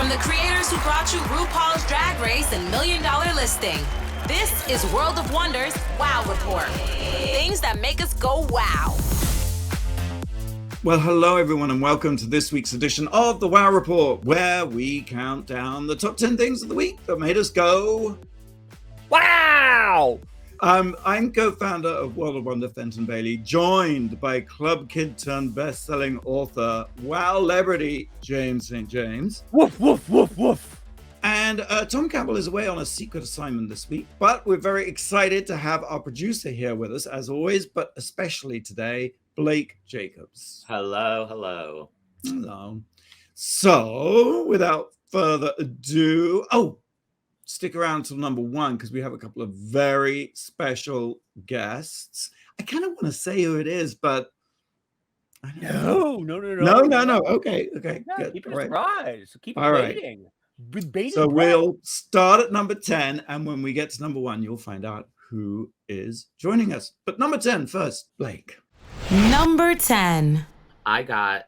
From the creators who brought you RuPaul's Drag Race and $1 Million Listing, this is World of Wonder's Wow Report. Things that make us go wow. Well, hello everyone, and welcome to this week's edition of the Wow Report, where we count down the top 10 things of the week that made us go wow. I'm co-founder of World of Wonder, Fenton Bailey, joined by club kid turned best-selling author, wow celebrity James St. James. Woof, woof, woof, woof. And Tom Campbell is away on a secret assignment this week, but we're very excited to have our producer here with us, as always, but especially today, Blake Jacobs. Hello, hello. Hello. So, without further ado, stick around till number one because we have a couple of very special guests. I kind of want to say who it is, but I don't know. No. Okay. Yeah, Good. keep it All a right. surprise. Keep it All right. waiting. With bated So breath. we'll start at number 10, and when we get to number one, you'll find out who is joining us. But number 10 first, Blake. Number 10. I got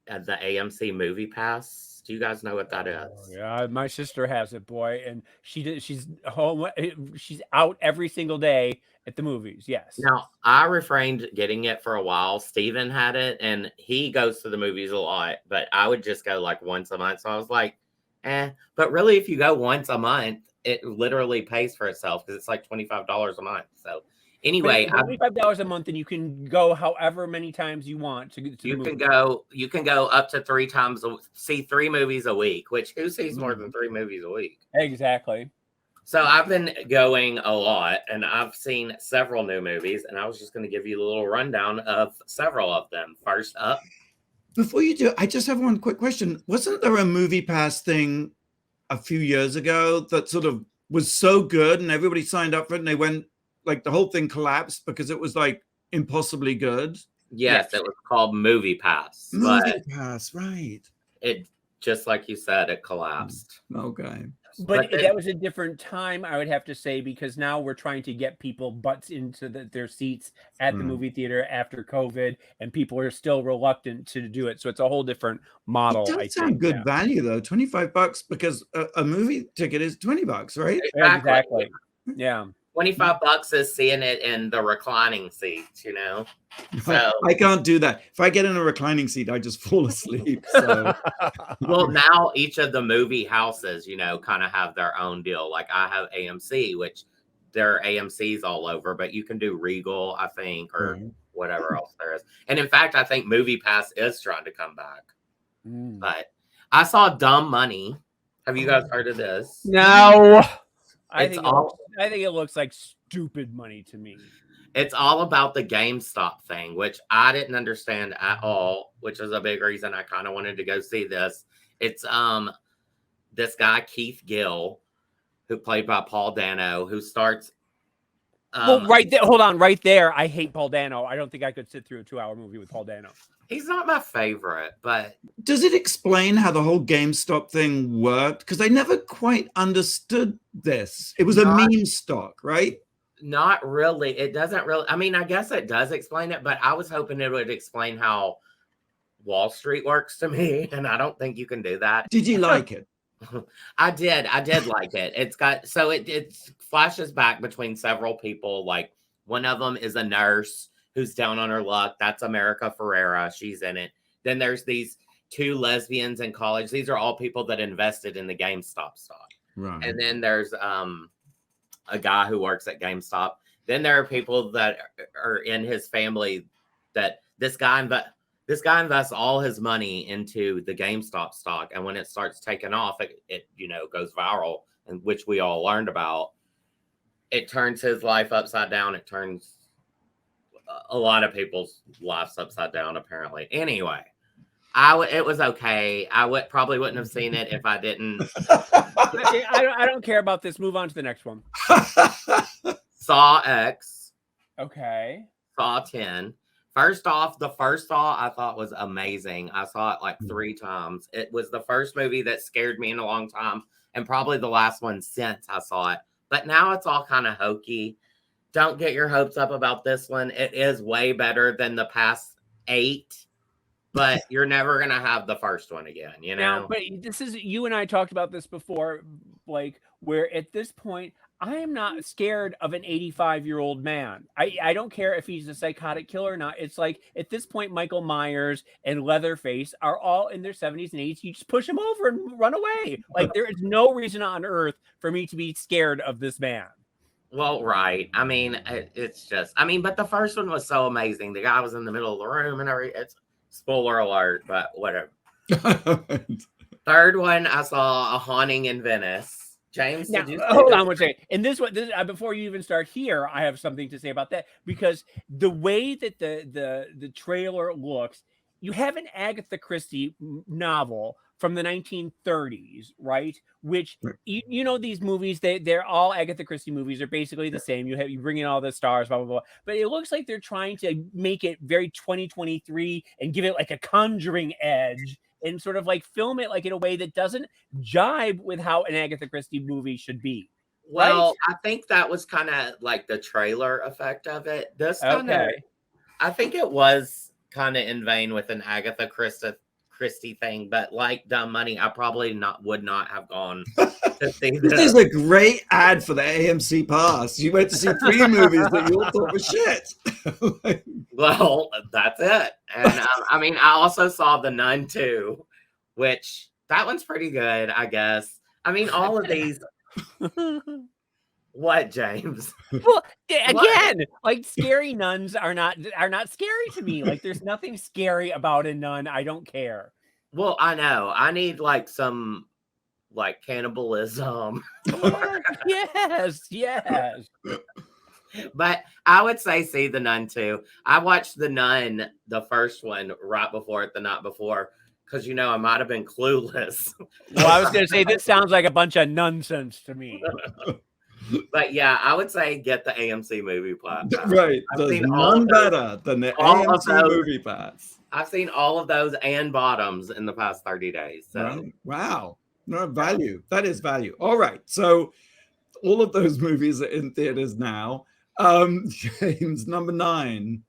the AMC Movie Pass. Do you guys know what that is? Yeah, my sister has it, boy, and she's home. She's out every single day at the movies. Yes. Now, I refrained getting it for a while. Steven had it, and he goes to the movies a lot, but I would just go like once a month. So I was like, But really, if you go once a month, it literally pays for itself because it's like $25 a month. So anyway, $25 a month, and you can go however many times you want to the movie. You can go up to 3 times, see 3 movies a week, which who sees more than 3 movies a week? Exactly. So I've been going a lot, and I've seen several new movies, and I was just going to give you a little rundown of several of them. First up. Before you do, I just have one quick question. Wasn't there a movie pass thing a few years ago that sort of was so good and everybody signed up for it and they went, like the whole thing collapsed because it was like impossibly good? Yes. It was called Movie Pass. Movie Pass, right. It, just like you said, it collapsed. Okay. But that was a different time, I would have to say, because now we're trying to get people butts into their seats at the movie theater after COVID, and people are still reluctant to do it. So it's a whole different model. It does sound good value though. $25 because a movie ticket is $20, right? Exactly. Yeah. $25 is seeing it in the reclining seats, you know. So I can't do that. If I get in a reclining seat, I just fall asleep. So well, now each of the movie houses, you know, kind of have their own deal. Like I have AMC, which there are AMCs all over, but you can do Regal, I think, or whatever else there is. And in fact, I think Movie Pass is trying to come back. But I saw Dumb Money. Have you guys heard of this? No. I think it looks like stupid money to me. It's all about the GameStop thing, which I didn't understand at all, which is a big reason I kind of wanted to go see this. It's this guy, Keith Gill, who played by Paul Dano, who starts well, right there. Hold on, right there. I hate Paul Dano. I don't think I could sit through a 2-hour movie with Paul Dano. He's not my favorite, but does it explain how the whole GameStop thing worked? Because I never quite understood this. It was a meme stock, right? Not really. It doesn't really. I mean, I guess it does explain it, but I was hoping it would explain how Wall Street works to me, and I don't think you can do that. Did you like it? I did like it. It's got, so it flashes back between several people. Like one of them is a nurse who's down on her luck. That's America Ferrera. She's in it. Then there's these 2 lesbians in college. These are all people that invested in the GameStop stock. Right. And then there's a guy who works at GameStop. Then there are people that are in his family that this guy invests all his money into the GameStop stock. And when it starts taking off, it you know, goes viral, and which we all learned about. It turns his life upside down. It turns a lot of people's lives upside down, apparently. Anyway, it was okay. I probably wouldn't have seen it if I didn't. I don't care about this. Move on to the next one. Saw X. Okay. Saw 10. First off, the first Saw I thought was amazing. I saw it like 3 times. It was the first movie that scared me in a long time, and probably the last one since I saw it. But now it's all kind of hokey. Don't get your hopes up about this one. It is way better than the past 8. but you're never going to have the first one again, you know? Now, but this is, you and I talked about this before, like, where at this point, I am not scared of an 85-year-old man. I don't care if he's a psychotic killer or not. It's like, at this point, Michael Myers and Leatherface are all in their 70s and 80s. You just push them over and run away. Like, there is no reason on earth for me to be scared of this man. Well, right. I mean, it's just, I mean, but the first one was so amazing. The guy was in the middle of the room and everything. It's spoiler alert, but whatever. Third one, I saw A Haunting in Venice. James, now, did you hold on one second. And this one, before you even start here, I have something to say about that, because the way that the trailer looks, you have an Agatha Christie novel from the 1930s, right? Which you know, these movies, they're all Agatha Christie movies. They're basically the same. You bring in all the stars, blah blah blah. But it looks like they're trying to make it very 2023 and give it like a Conjuring edge, and sort of like film it like in a way that doesn't jibe with how an Agatha Christie movie should be. Well, right? I think that was kind of like the trailer effect of it. This kind of, Okay. I think it was kind of in vain with an Agatha Christie thing, but like Dumb Money, I probably would not have gone to see This is a great ad for the AMC Pass. You went to see 3 movies that you all thought were shit. Well, that's it. And I mean, I also saw The Nun 2, which that one's pretty good, I guess. I mean, all of these. What, James? Well, again, like, scary nuns are not scary to me. Like, there's nothing scary about a nun. I don't care. Well, I know. I need like some like cannibalism. Yes. But I would say see The Nun 2. I watched The Nun, the first one, right before it, the night before, because, you know, I might have been clueless. Well, I was going to say, this sounds like a bunch of nonsense to me. But yeah, I would say get the AMC movie platform. Right. I've There's seen none better than the AMC movie pass. I've seen all of those and bottoms in the past 30 days. So Right. Wow. No value. That is value. All right. So all of those movies are in theaters now. James, number 9.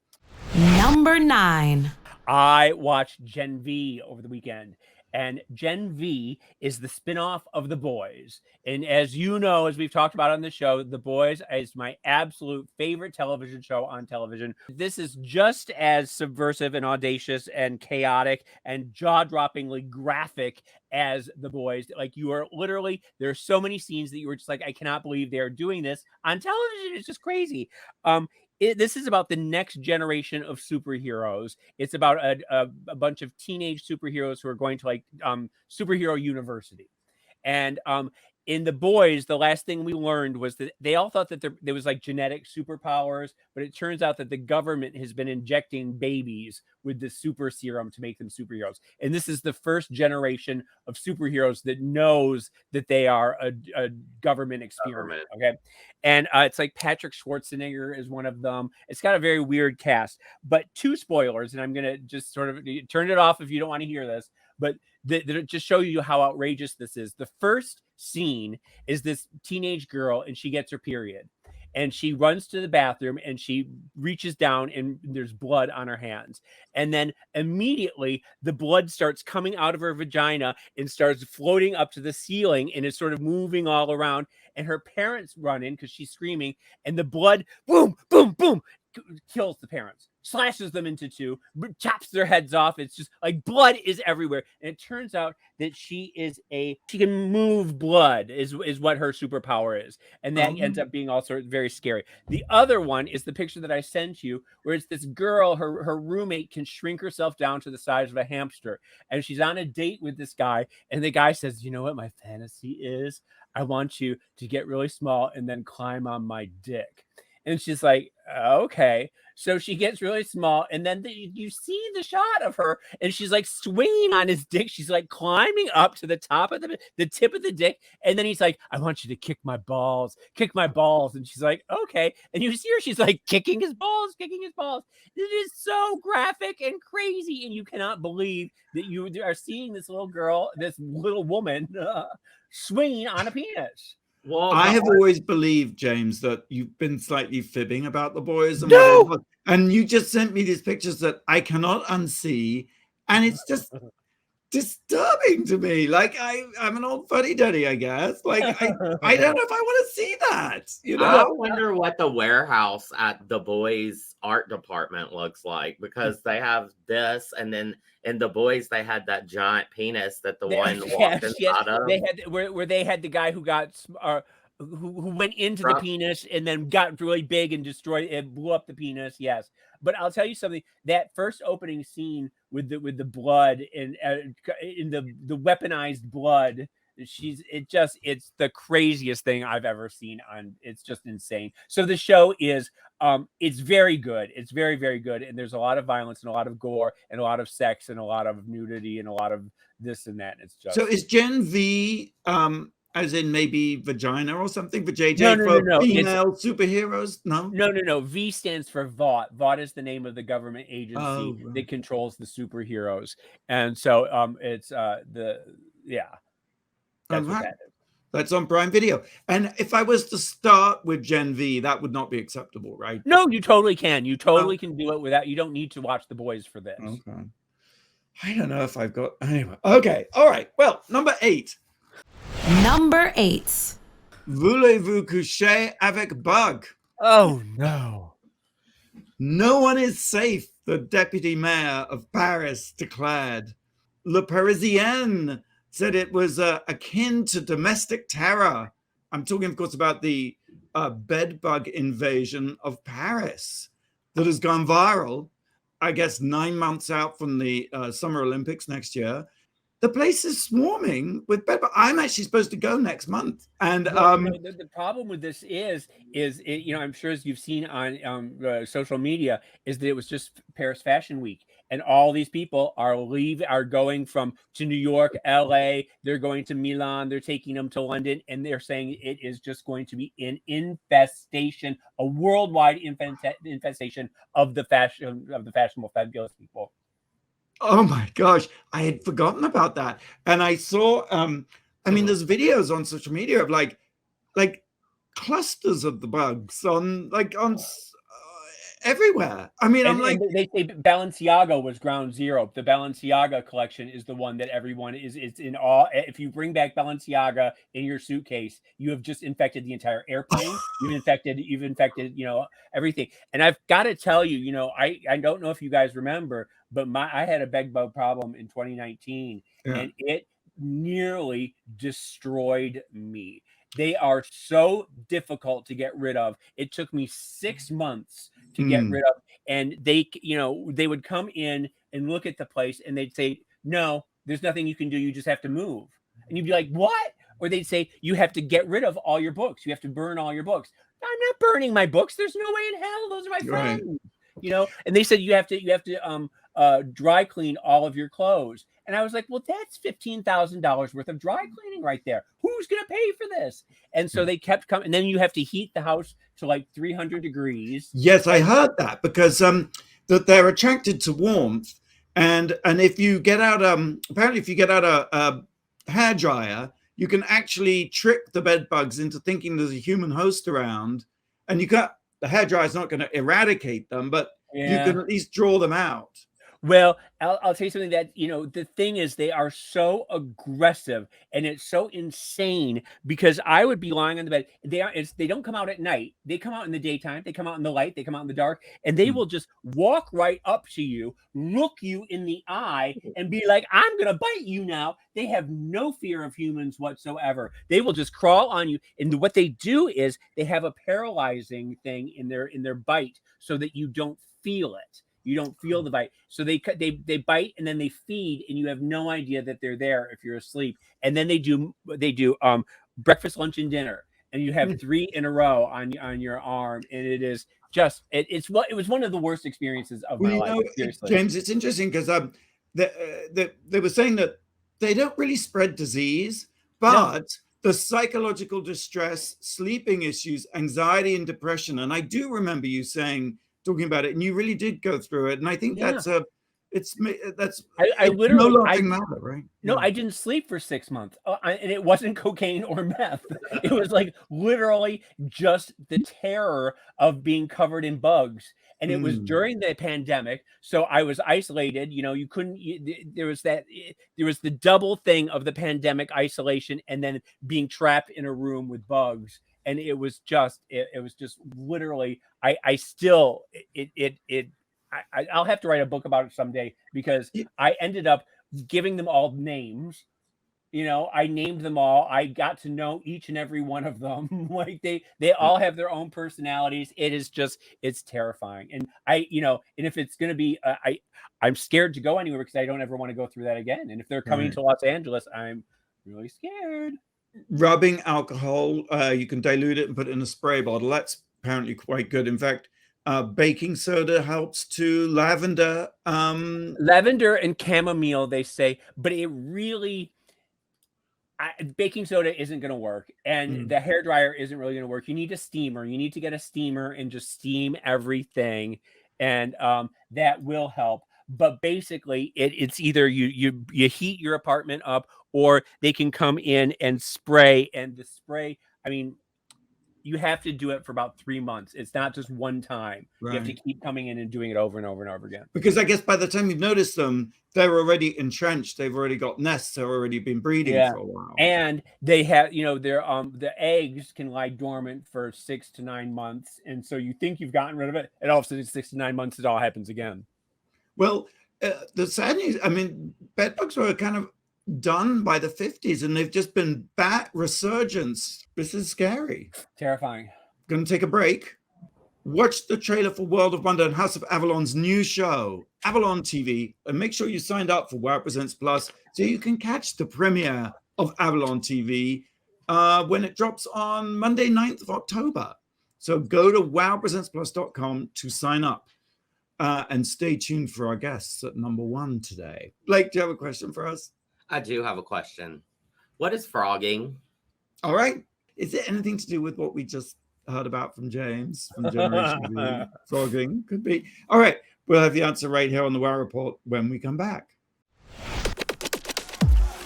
Number 9. I watched Gen V over the weekend, and Gen V is the spinoff of The Boys. And as you know, as we've talked about on the show, The Boys is my absolute favorite television show on television. This is just as subversive and audacious and chaotic and jaw-droppingly graphic as The Boys. Like, you are literally, there are so many scenes that you were just like, I cannot believe they are doing this on television. It's just crazy. This is about the next generation of superheroes. It's about a bunch of teenage superheroes who are going to like superhero university. And in The Boys, the last thing we learned was that they all thought that there was like genetic superpowers, but it turns out that the government has been injecting babies with the super serum to make them superheroes. And this is the first generation of superheroes that knows that they are a government experiment. Okay. And it's like Patrick Schwarzenegger is one of them. It's got a very weird cast, but 2 spoilers, and I'm going to just sort of turn it off if you don't want to hear this, but just show you how outrageous this is. The first scene is this teenage girl, and she gets her period, and she runs to the bathroom, and she reaches down, and there's blood on her hands. And then immediately the blood starts coming out of her vagina and starts floating up to the ceiling, and is sort of moving all around. And her parents run in because she's screaming, and the blood, boom, boom, boom, kills the parents, slashes them into 2, chops their heads off. It's just like blood is everywhere. And it turns out that she can move blood is what her superpower is. And that ends up being also very scary. The other one is the picture that I sent you, where it's this girl, her roommate can shrink herself down to the size of a hamster. And she's on a date with this guy. And the guy says, you know what my fantasy is? I want you to get really small and then climb on my dick. And she's like, okay. So she gets really small, and then you see the shot of her, and she's like swinging on his dick. She's like climbing up to the top of the tip of the dick, and then he's like, I want you to kick my balls. And she's like, okay. And you see her, she's like kicking his balls. It is so graphic and crazy, and you cannot believe that you are seeing this little girl, this little woman swinging on a penis. Well, I have always believed, James, that you've been slightly fibbing about The Boys. And you just sent me these pictures that I cannot unsee. and it's just disturbing to me. Like I'm an old fuddy-duddy, I guess. Like I don't know if I want to see that. You know, I wonder what the warehouse at the boys' art department looks like, because they have this, and then in the boys they had that giant penis that the one walked inside of. They had where they had the guy who got who went into the penis and then got really big and destroyed it, blew up the penis. Yes, but I'll tell you something. That first opening scene with the blood and in the weaponized blood, it's the craziest thing I've ever seen. It's just insane. So the show is it's very good. It's very, very good, and there's a lot of violence and a lot of gore and a lot of sex and a lot of nudity and a lot of this and that. It's just, so is Gen V as in maybe vagina or something for JJ no. Female superheroes? No. V stands for Vought. Vought is the name of the government agency that controls the superheroes, and so it's That's what that is. That's on Prime Video. And if I was to start with Gen V, that would not be acceptable, right? No, you totally can. You totally can do it without. You don't need to watch The Boys for this. Okay. I don't know if I've got anyway. Okay. All right. Well, number 8. Number 8. Voulez-vous coucher avec Bug? Oh no. No one is safe, the deputy mayor of Paris declared. Le Parisien said it was akin to domestic terror. I'm talking, of course, about the bedbug invasion of Paris that has gone viral, I guess 9 months out from the Summer Olympics next year. The place is swarming with bedbugs. I'm actually supposed to go next month. And the problem with this is it, I'm sure, as you've seen on social media, is that it was just Paris Fashion Week, and all these people are going to New York, LA, they're going to Milan, they're taking them to London, and they're saying it is just going to be an infestation, a worldwide infestation of the fashionable, fabulous people. Oh my gosh, I had forgotten about that. And I saw, there's videos on social media of like clusters of the bugs on everywhere. I mean, and they say Balenciaga was ground zero. The Balenciaga collection is the one that everyone is in awe. If you bring back Balenciaga in your suitcase, you have just infected the entire airplane. You've infected, everything. And I've got to tell you, I don't know if you guys remember, but I had a bed bug problem in 2019, and it nearly destroyed me. They are so difficult to get rid of. It took me 6 months to get rid of. And they would come in and look at the place, and they'd say, no, there's nothing you can do. You just have to move. And you'd be like, what? Or they'd say, you have to get rid of all your books. You have to burn all your books. I'm not burning my books. There's no way in hell. Those are my friends. And they said you have to dry clean all of your clothes. And I was like, well, that's $15,000 worth of dry cleaning right there. Who's going to pay for this? And so they kept coming. And then you have to heat the house to like 300 degrees. Yes, I heard that, because that they're attracted to warmth. And if you get out, apparently if you get out a hair dryer, you can actually trick the bed bugs into thinking there's a human host around. And the hair dryer is not going to eradicate them, but you can at least draw them out. Well, I'll tell you something that, the thing is, they are so aggressive, and it's so insane, because I would be lying on the bed. They don't come out at night. They come out in the daytime. They come out in the light. They come out in the dark, and they will just walk right up to you, look you in the eye, and be like, I'm going to bite you now. They have no fear of humans whatsoever. They will just crawl on you. And what they do is they have a paralyzing thing in their bite so that you don't feel it. You don't feel the bite. So they bite, and then they feed, and you have no idea that they're there if you're asleep. And then they do breakfast, lunch, and dinner, and you have 3 in a row on your arm, and it is just it was one of the worst experiences of my life. Seriously, James, it's interesting because they were saying that they don't really spread disease, but the psychological distress, sleeping issues, anxiety, and depression. And I do remember you talking about it, and you really did go through it. And I think I literally matter, right? No, I didn't sleep for 6 months, and it wasn't cocaine or meth. It was like literally just the terror of being covered in bugs. and it was during the pandemic, so I was isolated. You know, you couldn't. There was the double thing of the pandemic isolation, and then being trapped in a room with bugs, and it was just literally. I'll have to write a book about it someday, because I ended up giving them all names. You know, I named them all. I got to know each and every one of them. Like they all have their own personalities. It's terrifying. And and if it's going to be, I'm scared to go anywhere, because I don't ever want to go through that again. And if they're coming to Los Angeles, I'm really scared. Rubbing alcohol, you can dilute it and put it in a spray bottle. That's apparently quite good. In fact, baking soda helps too. Lavender and chamomile, they say, but it really, baking soda isn't going to work, and the hairdryer isn't really going to work. You need a steamer. You need to get a steamer and just steam everything, and that will help. But basically, it's either you heat your apartment up, or they can come in and spray. And the spray, I mean, you have to do it for about 3 months. It's not just one time. Right. You have to keep coming in and doing it over and over and over again. Because I guess by the time you've noticed them, they're already entrenched. They've already got nests. They've already been breeding for a while. And they have, the eggs can lie dormant for 6 to 9 months. And so you think you've gotten rid of it, and all of a sudden 6 to 9 months, it all happens again. Well, the sad news, I mean, bedbugs were kind of done by the 50s, and they've just been bat resurgence. This is scary. Terrifying. Gonna take a break. Watch the trailer for World of Wonder and House of Avalon's new show, AvalonTV, and make sure you signed up for Wow Presents Plus so you can catch the premiere of AvalonTV when it drops on Monday, 9th of October. So go to wowpresentsplus.com to sign up. And stay tuned for our guests at number 1 today. Blake, do you have a question for us? I do have a question. What is phrogging? All right. Is it anything to do with what we just heard about from James from Generation V? Phrogging could be. All right. We'll have the answer right here on the Wow Report when we come back.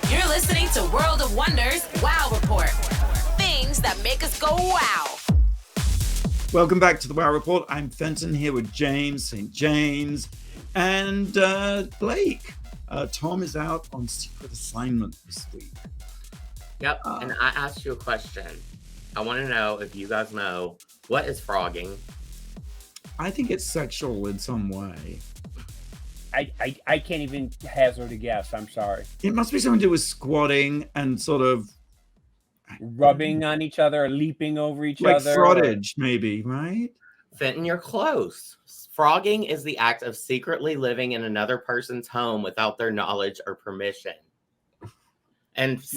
You're listening to World of Wonders Wow Report. Things that make us go wow. Welcome back to the Wow Report. I'm Fenton here with James St. James and Blake. Tom is out on secret assignment this week. Yep, and I asked you a question. I want to know if you guys know, what is phrogging? I think it's sexual in some way. I can't even hazard a guess. I'm sorry. It must be something to do with squatting and sort of rubbing on each other, leaping over each like other. Like frottage, maybe, right? Fenton, you're close. Phrogging is the act of secretly living in another person's home without their knowledge or permission. And it's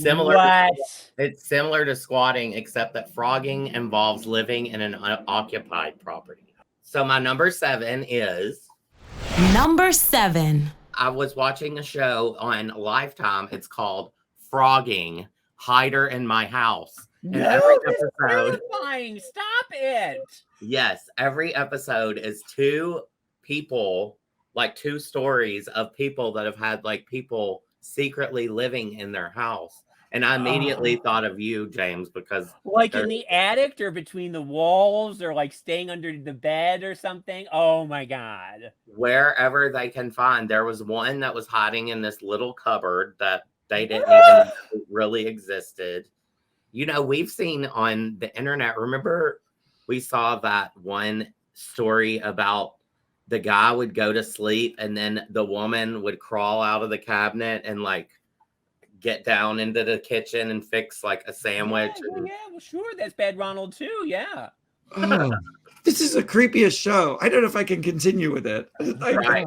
similar to squatting, except that phrogging involves living in an unoccupied property. So my number 7 is... Number 7. I was watching a show on Lifetime. It's called Phrogging, Hider in My House. And every episode, terrifying. Stop it. Yes, every episode is 2 people, like 2 stories of people that have had like people secretly living in their house. And I immediately thought of you, James, because like in the attic or between the walls or like staying under the bed or something. Oh my God. Wherever they can find. There was one that was hiding in this little cupboard that they didn't even know really existed. You know, we've seen on the internet, remember we saw that one story about the guy would go to sleep and then the woman would crawl out of the cabinet and like get down into the kitchen and fix like a sandwich. Yeah, well, sure. That's Bad Ronald too. Yeah. Oh, this is a creepiest show. I don't know if I can continue with it. Right.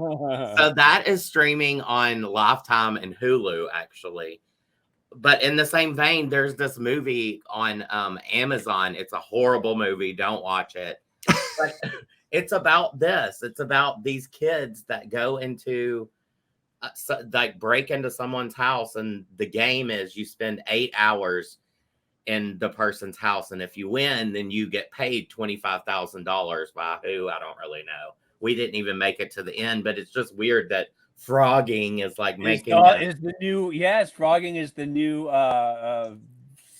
So that is streaming on Lifetime and Hulu, actually. But in the same vein, there's this movie on Amazon. It's a horrible movie. Don't watch it. But it's about this. It's about these kids that go into, like break into someone's house. And the game is you spend 8 hours in the person's house. And if you win, then you get paid $25,000 by who? I don't really know. We didn't even make it to the end, but it's just weird that phrogging is like making is the new phrogging is the new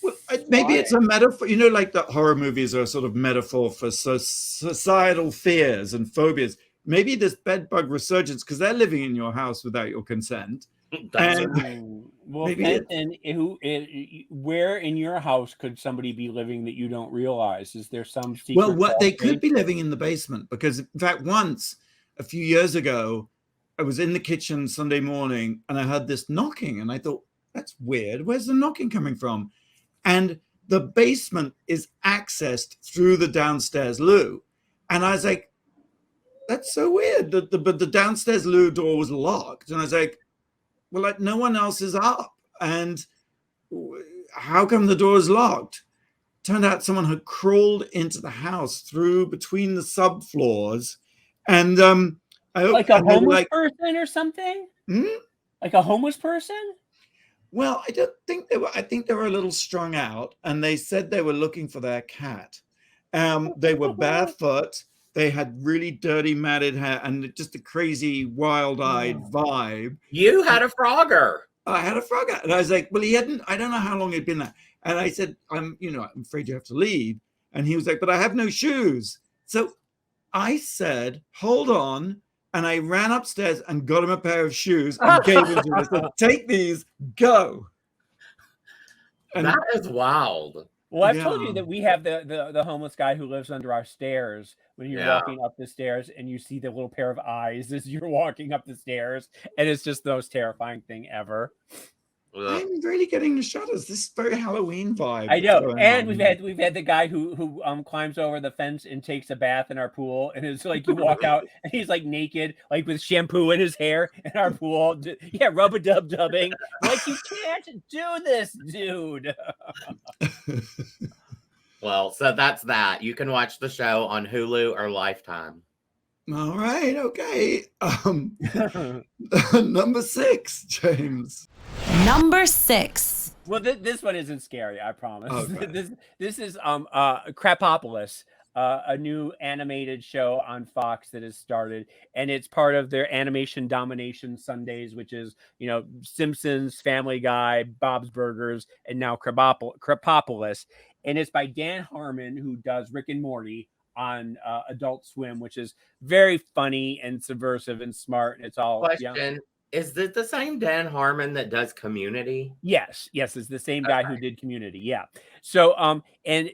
Well, maybe it's a metaphor. You know, like that horror movies are a sort of metaphor for societal fears and phobias. Maybe this bed bug resurgence because they're living in your house without your consent. Well, Fenton, where in your house could somebody be living that you don't realize? Is there some secret? Well, they could be living in the basement because, in fact, once a few years ago, I was in the kitchen Sunday morning and I heard this knocking, and I thought, that's weird. Where's the knocking coming from? And the basement is accessed through the downstairs loo, and I was like, that's so weird. But the downstairs loo door was locked, and I was like, well, like no one else is up, and how come the door is locked? Turned out someone had crawled into the house through between the subfloors, and like a homeless person or something. Like a homeless person. Well, I don't think they were. I think they were a little strung out, and they said they were looking for their cat. They were barefoot. They had really dirty, matted hair, and just a crazy, wild-eyed vibe. You had a Frogger. I had a Frogger, and I was like, "Well, he hadn't. I don't know how long he'd been there." And I said, "I'm afraid you have to leave." And he was like, "But I have no shoes." So I said, "Hold on." And I ran upstairs and got him a pair of shoes and gave him to him. I said, "Take these, go." And that is wild. Well, I've told you that we have the homeless guy who lives under our stairs. When you're walking up the stairs and you see the little pair of eyes as you're walking up the stairs, and it's just the most terrifying thing ever. I'm really getting the shudders. This is very Halloween vibe. I know, and we've had the guy who climbs over the fence and takes a bath in our pool, and it's like you walk out and he's like naked, like with shampoo in his hair in our pool. Yeah, rub-a-dub-dubbing. Like, you can't do this, dude. Well, so that's that. You can watch the show on Hulu or Lifetime. All right, okay. Number 6, James. Number 6. Well, this one isn't scary, I promise. Okay. This is Krapopolis, a new animated show on Fox that has started, and it's part of their Animation Domination Sundays, which is, Simpsons, Family Guy, Bob's Burgers, and now Krapopolis. And it's by Dan Harmon, who does Rick and Morty on Adult Swim, which is very funny and subversive and smart. And it's all question. Is it the same Dan Harmon that does Community? Yes, it's the same guy who did Community. Yeah. So and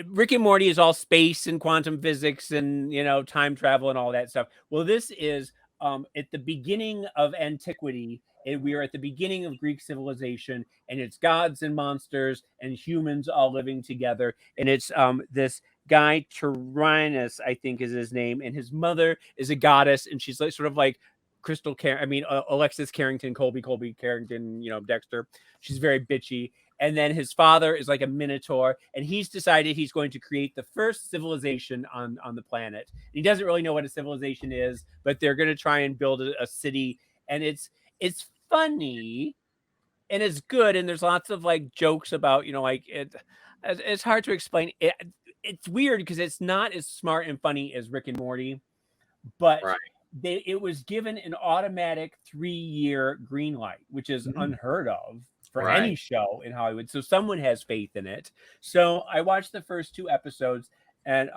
Rick and Morty is all space and quantum physics and time travel and all that stuff. Well, this is at the beginning of antiquity, and we are at the beginning of Greek civilization, and it's gods and monsters and humans all living together. And it's this guy Tyrannus, I think is his name, and his mother is a goddess, and she's like sort of like Alexis Carrington, Colby Carrington, Dexter. She's very bitchy. And then his father is like a minotaur, and he's decided he's going to create the first civilization on the planet. He doesn't really know what a civilization is, but they're going to try and build a city, and it's funny and it's good, and there's lots of like jokes about it's hard to explain. It's weird because it's not as smart and funny as Rick and Morty, but it was given an automatic 3-year green light, which is unheard of for any show in Hollywood. So someone has faith in it. So I watched the first 2 episodes, and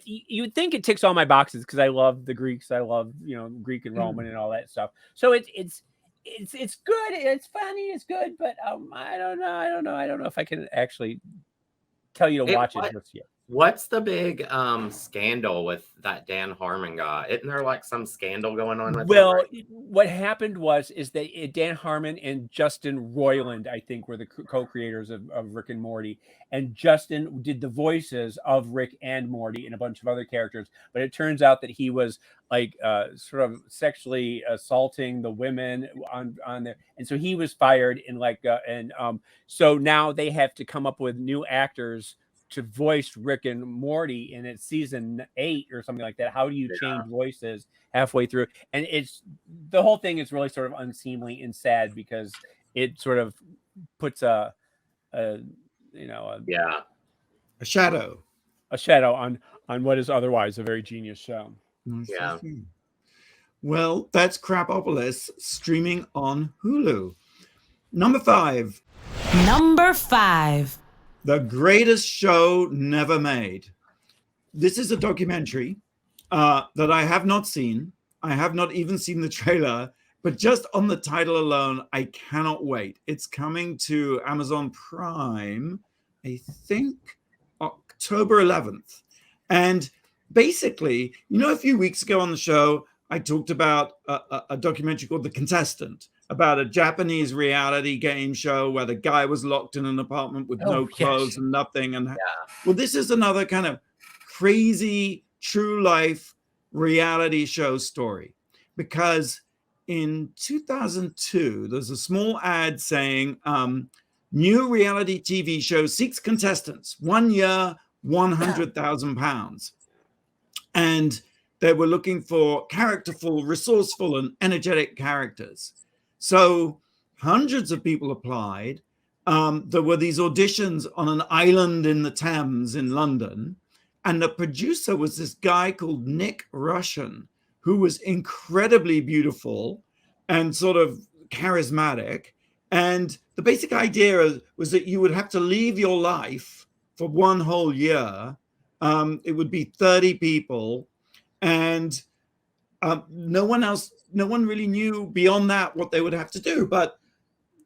you would think it ticks all my boxes because I love the Greeks. I love Greek and Roman and all that stuff. So it's good. It's funny. It's good. But I don't know. I don't know if I can actually tell you to watch it just yet. What's the big scandal with that Dan Harmon guy? Isn't there like some scandal going on with what happened is that Dan Harmon and Justin Roiland, I think, were the co-creators of Rick and Morty. And Justin did the voices of Rick and Morty and a bunch of other characters. But it turns out that he was like sort of sexually assaulting the women on there. And so he was fired so now they have to come up with new actors to voice Rick and Morty, and it's season 8 or something like that. How do you change voices halfway through? And the whole thing is really sort of unseemly and sad because it sort of puts a shadow on what is otherwise a very genius show. Yeah. Well, that's Krapopolis, streaming on Hulu. Number 5. Number 5. The Greatest Show Never Made. This is a documentary that I have not seen. I have not even seen the trailer, but just on the title alone, I cannot wait. It's coming to Amazon Prime, I think October 11th. And basically, a few weeks ago on the show, I talked about a documentary called The Contestant, about a Japanese reality game show where the guy was locked in an apartment with no clothes and nothing. And well, this is another kind of crazy true life reality show story, because in 2002, there's a small ad saying, new reality TV show seeks contestants, 1 year, £100,000. And they were looking for characterful, resourceful, and energetic characters. So hundreds of people applied. There were these auditions on an island in the Thames in London. And the producer was this guy called Nick Russian, who was incredibly beautiful and sort of charismatic. And the basic idea was that you would have to leave your life for one whole year. It would be 30 people. And no one really knew beyond that what they would have to do. But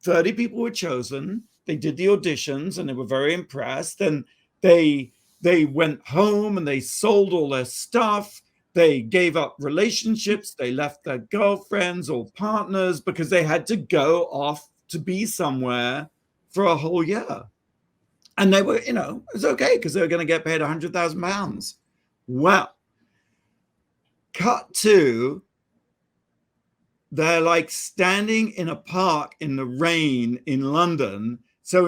30 people were chosen. They did the auditions and they were very impressed. And they went home and they sold all their stuff. They gave up relationships. They left their girlfriends or partners because they had to go off to be somewhere for a whole year. And they were, it was okay because they were going to get paid £100,000. Well, cut to, they're like standing in a park in the rain in London. So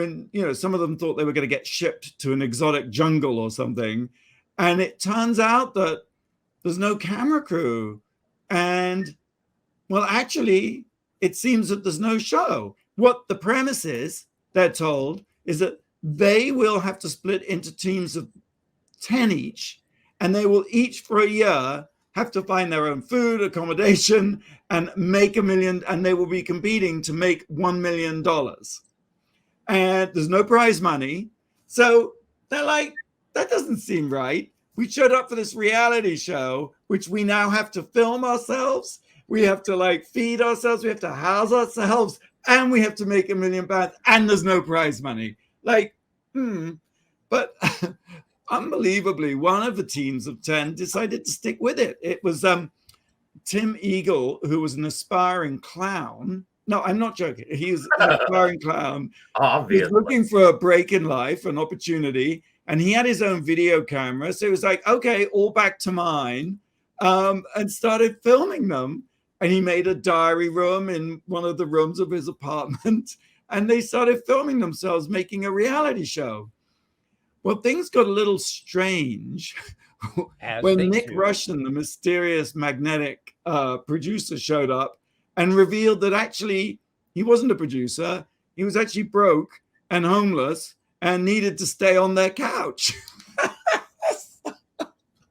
some of them thought they were going to get shipped to an exotic jungle or something. And it turns out that there's no camera crew. And well, actually, it seems that there's no show. What the premise is, they're told, is that they will have to split into teams of 10 each. And they will each for a year have to find their own food, accommodation, and make $1 million. And they will be competing to make $1 million. And there's no prize money. So they're like, that doesn't seem right. We showed up for this reality show, which we now have to film ourselves. We have to feed ourselves. We have to house ourselves. And we have to make £1 million. And there's no prize money. But unbelievably, one of the teams of 10 decided to stick with it. It was Tim Eagle, who was an aspiring clown. No, I'm not joking. He's an aspiring clown. Obviously. He's looking for a break in life, an opportunity. And he had his own video camera. So it was like, okay, all back to mine. And started filming them. And he made a diary room in one of the rooms of his apartment. And they started filming themselves making a reality show. Well, things got a little strange when Nick Russian, the mysterious magnetic producer, showed up and revealed that actually he wasn't a producer. He was actually broke and homeless and needed to stay on their couch.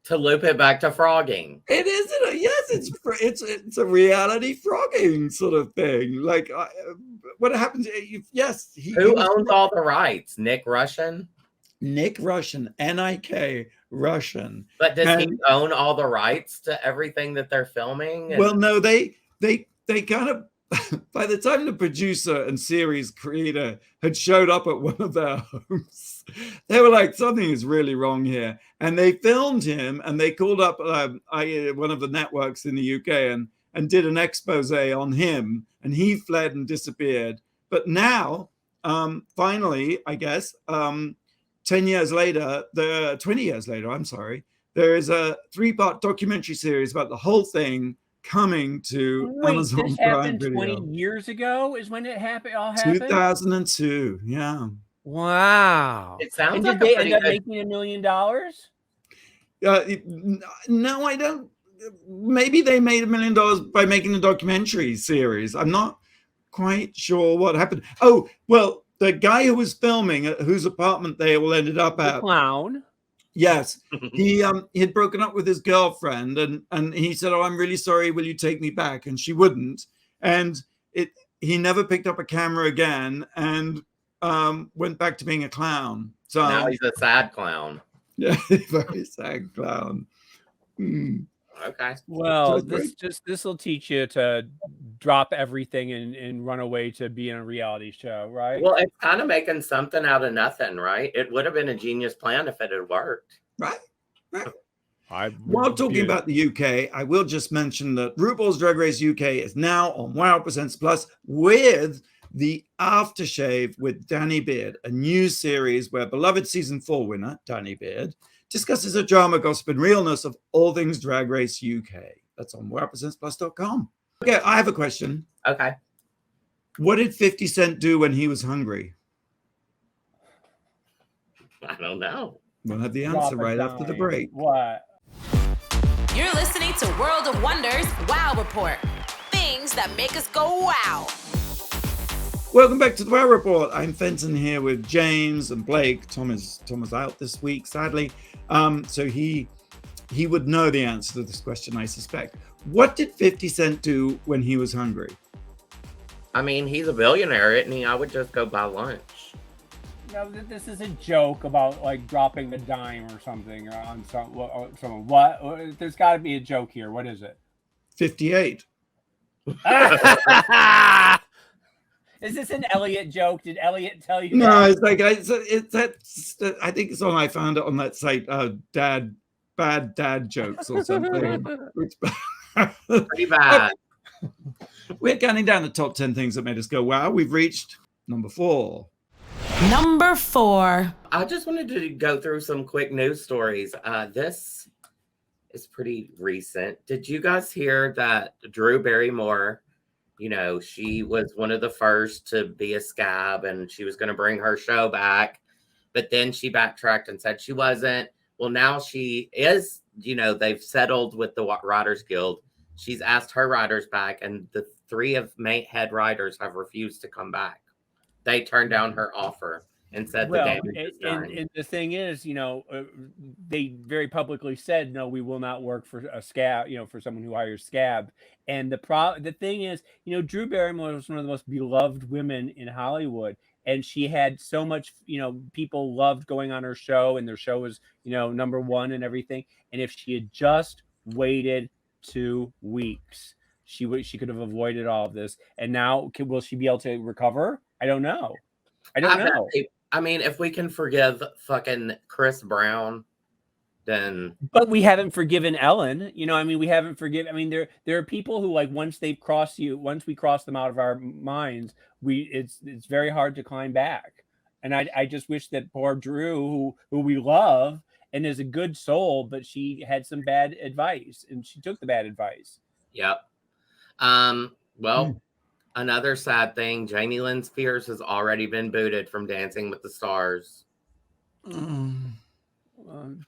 To loop it back to Phrogging. It isn't. Yes, it's a reality Phrogging sort of thing. What happens? Yes. Who owns all the rights? Nick Russian? Nick Russian, N-I-K Russian. But does he own all the rights to everything that they're filming? Well, no, they kind of, by the time the producer and series creator had showed up at one of their homes, they were like, something is really wrong here. And they filmed him and they called up one of the networks in the UK and did an expose on him. And he fled and disappeared. But now, finally, I guess, 20 years later, there is a 3-part documentary series about the whole thing coming to Amazon this Prime happened Video. 20 years ago is when it happened. All happened. 2002. Yeah. Wow. It sounds and like did they end up making $1 million? No, I don't. Maybe they made $1 million by making a documentary series. I'm not quite sure what happened. Oh, well, the guy who was filming, whose apartment they all ended up at, the clown. Yes, he had broken up with his girlfriend, and he said, "Oh, I'm really sorry. Will you take me back?" And she wouldn't. And he never picked up a camera again, and went back to being a clown. So now he's a sad clown. Yeah, very sad clown. Okay. Well, So it's this will teach you to drop everything and run away to be in a reality show, right? Well, it's kind of making something out of nothing, right? It would have been a genius plan if it had worked. right. While talking about the UK, I will just mention that RuPaul's Drag Race UK is now on Wow Presents Plus with the Aftershave with Danny Beard, a new series where beloved season 4 winner Danny Beard discusses the drama, gossip, and realness of all things Drag Race UK. That's on wowpresentsplus.com. Okay, I have a question. Okay. What did 50 Cent do when he was hungry? I don't know. We'll have the answer right after the break. What? You're listening to World of Wonders Wow Report. Things that make us go wow. Welcome back to the Wow Report. I'm Fenton here with James and Blake. Tom is out this week, sadly. So he would know the answer to this question, I suspect. What did 50 Cent do when he was hungry? I mean, he's a billionaire, isn't he? I would just go buy lunch. No, this is a joke about like dropping the dime or something on someone. What? There's got to be a joke here. What is it? 58. Is this an Elliot joke? Did Elliot tell you? No, that? it's like I think it's on. I found it on that site. Bad dad jokes or something. Pretty bad. We're counting down the top 10 things that made us go wow. We've reached number 4. Number 4. I just wanted to go through some quick news stories. This is pretty recent. Did you guys hear that Drew Barrymore, you know, she was one of the first to be a scab and she was going to bring her show back, but then she backtracked and said she wasn't. Well, now she is, you know, they've settled with the Writers Guild. She's asked her writers back, and the 3 of head writers have refused to come back. They turned down her offer and said the damage is done. And the thing is, you know, they very publicly said, no, we will not work for a scab, you know, for someone who hires scab. And the thing is, you know, Drew Barrymore was one of the most beloved women in Hollywood. And she had so much, you know, people loved going on her show, and their show was, you know, number 1 and everything. And if she had just waited 2 weeks, she could have avoided all of this. And now, will she be able to recover? I don't know. I mean, if we can forgive fucking Chris Brown, then. But we haven't forgiven Ellen. You know, I mean, we haven't forgiven. I mean, there are people who, like, once we cross them out of our minds, it's very hard to climb back. And I just wish that poor Drew, who we love and is a good soul, but she had some bad advice, and she took the bad advice. Yep. Well, another sad thing, Jamie Lynn Spears has already been booted from Dancing with the Stars.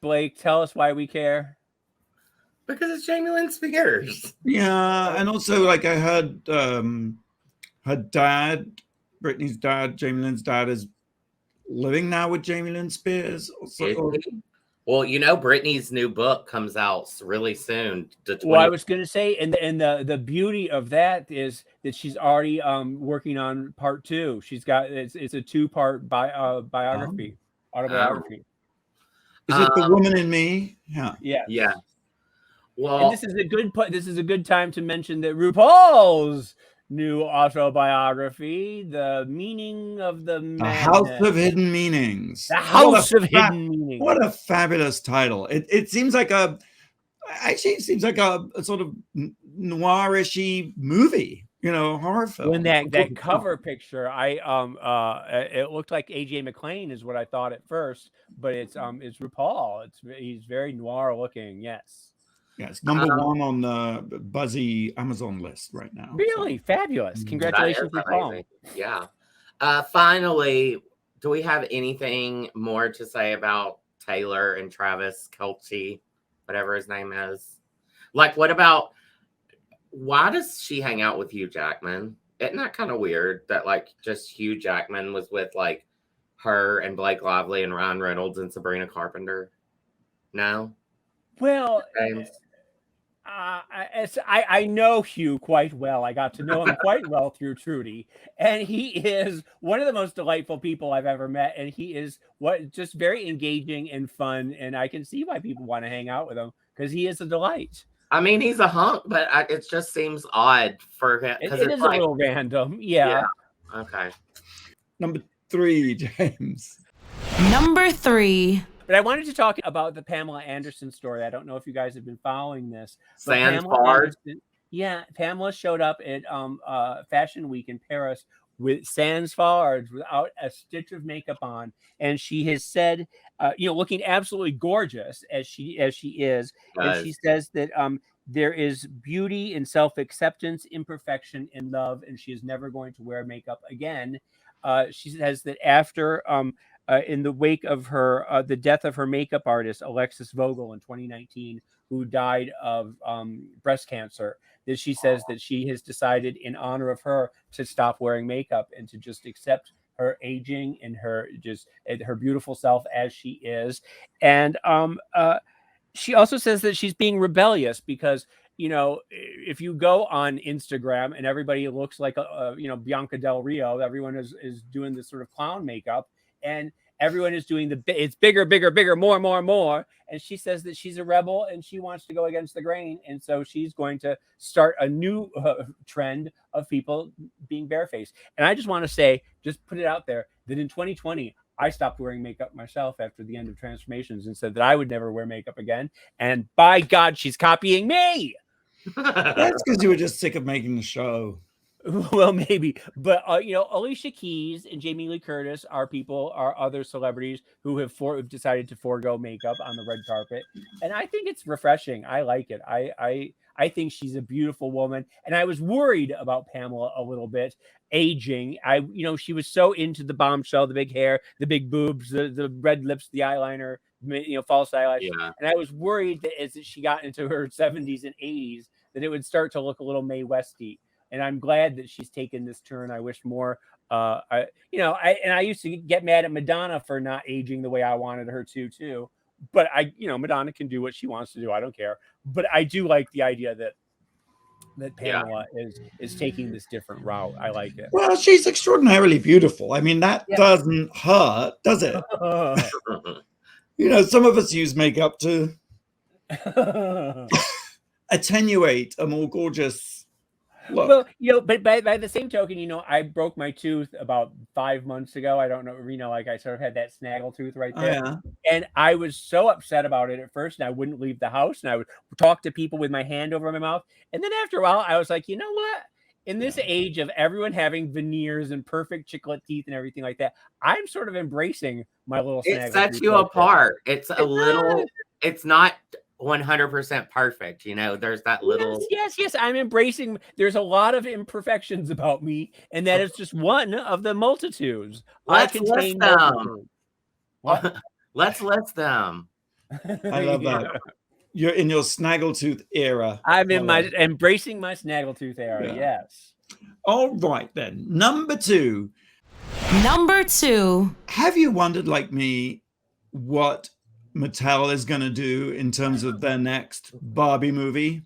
Blake, tell us why we care. Because it's Jamie Lynn Spears. Yeah, and also, like, I heard her dad, Brittany's dad, Jamie Lynn's dad, is living now with Jamie Lynn Spears. Well, you know, Brittany's new book comes out really soon. Well, I was going to say, and the beauty of that is that she's already working on part 2. She's got it's a 2-part biography, autobiography. Is it The Woman in Me? Yeah. Yeah. Well, and this is a good time to mention that RuPaul's new autobiography, The Meaning of the Madness. The House of Hidden Meanings. The House of Hidden Meanings. What a fabulous title. It seems like a sort of noirish-y movie, you know, horror film. When that cover picture, it looked like AJ McClain is what I thought at first, but it's RuPaul. He's very noir looking, yes. Yeah, it's number 1 on the Buzzy Amazon list right now. Really? Fabulous. Congratulations, RuPaul. Yeah. Finally, do we have anything more to say about Taylor and Travis Kelce, whatever his name is? Like, why does she hang out with Hugh Jackman? Isn't that kind of weird that, like, just Hugh Jackman was with, like, her and Blake Lively and Ryan Reynolds and Sabrina Carpenter? No? Well, James? I know Hugh quite well. I got to know him quite well through Trudy, and he is one of the most delightful people I've ever met. And he is just very engaging and fun. And I can see why people want to hang out with him because he is a delight. I mean, he's a hunk, but it just seems odd for him. It is like, a little random. Yeah. Okay. Number 3, James. Number 3. But I wanted to talk about the Pamela Anderson story. I don't know if you guys have been following this. Fards. Yeah, Pamela showed up at Fashion Week in Paris with sans Fards, without a stitch of makeup on, and she has said, looking absolutely gorgeous as she is, and she says that there is beauty in self-acceptance, imperfection, in love, and she is never going to wear makeup again. She says that after in the wake of her the death of her makeup artist Alexis Vogel in 2019, who died of breast cancer, that she says that she has decided in honor of her to stop wearing makeup and to just accept her aging and her beautiful self as she is. And she also says that she's being rebellious because, if you go on Instagram and everybody looks like Bianca Del Rio, everyone is doing this sort of clown makeup, and everyone is doing it's bigger, more. And she says that she's a rebel and she wants to go against the grain. And so she's going to start a new trend of people being barefaced. And I just want to say, just put it out there, that in 2020, I stopped wearing makeup myself after the end of Transformations and said that I would never wear makeup again. And by God, she's copying me. That's because you were just sick of making the show. Well, maybe, but Alicia Keys and Jamie Lee Curtis are other celebrities who have decided to forego makeup on the red carpet, and I think it's refreshing. I like it. I think she's a beautiful woman, and I was worried about Pamela a little bit aging. She was so into the bombshell, the big hair, the big boobs, the red lips, the eyeliner, false eyelashes, and I was worried that as she got into her 70s and 80s, that it would start to look a little Mae Westy. And I'm glad that she's taken this turn. I wish more. I used to get mad at Madonna for not aging the way I wanted her to too. But Madonna can do what she wants to do. I don't care. But I do like the idea that Pamela is taking this different route. I like it. Well, she's extraordinarily beautiful. I mean, that doesn't hurt, does it? Some of us use makeup to attenuate a more gorgeous look. Well, but by the same token, I broke my tooth about 5 months ago. I don't know, like I sort of had that snaggle tooth right there. Oh, yeah. And I was so upset about it at first, and I wouldn't leave the house, and I would talk to people with my hand over my mouth. And then after a while, I was like, you know what? In this age of everyone having veneers and perfect chiclet teeth and everything like that, I'm sort of embracing my little snaggle. It sets you apart. It's it's not 100% perfect, there's that little yes I'm embracing. There's a lot of imperfections about me, and that is just one of the multitudes. Let's list them. Let's list them. I love that. You're in your snaggletooth era. I'm in embracing my snaggletooth era. Yes. All right then. Number 2. Have you wondered, like me, what Mattel is going to do in terms of their next Barbie movie?